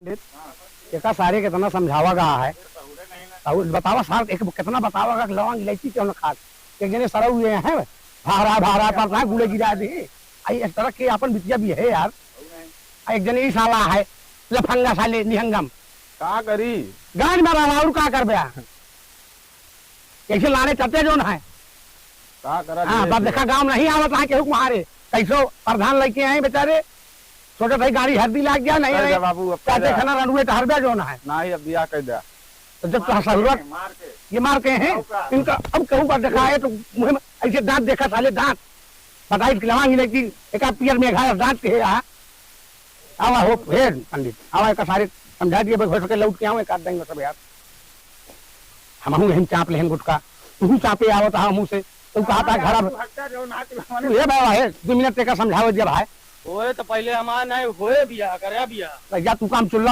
एका सारे कितना समझावा गया है और बतावा सार एक कितना बतावा कि लौंग इलायची क्यों न खा एक जने सरा हुए हैं भारा भारा पर गुले गिरा दे आई इस तरह के अपन बिटिया भी है यार एक जने ही साला है लफंगा साले निहंगम का करी गांज में रहा और का कर बया कैसे लाने चलते जो है का करा हाँ बस देखा गांव नहीं आवत है केहू मारे कैसो प्रधान लेके आए बेचारे छोटे भाई गाड़ी हरदी लाग गया नहीं नहीं बाबू चाचे खाना रनुए तो हरबे जो है ना ही अब बिया कर दिया तो जब तो जरूरत ये मार के हैं इनका अब कहूँ का देखा है तो मुँह में ऐसे दांत देखा साले दांत बताई लवांगी नहीं कि एक पियर में घाया दांत के है आवा हो फिर पंडित आवा एक सारे समझा दिए हो सके लौट के आवे काट देंगे सब यार हम हम चाप लें गुटका तू चापे आवत हा मुंह से तू कहा था घर ये बाबा है 2 मिनट का समझाओ जब भाई होए तो पहले हमारा नहीं होए बिया करे बिया या तू काम चुल्ला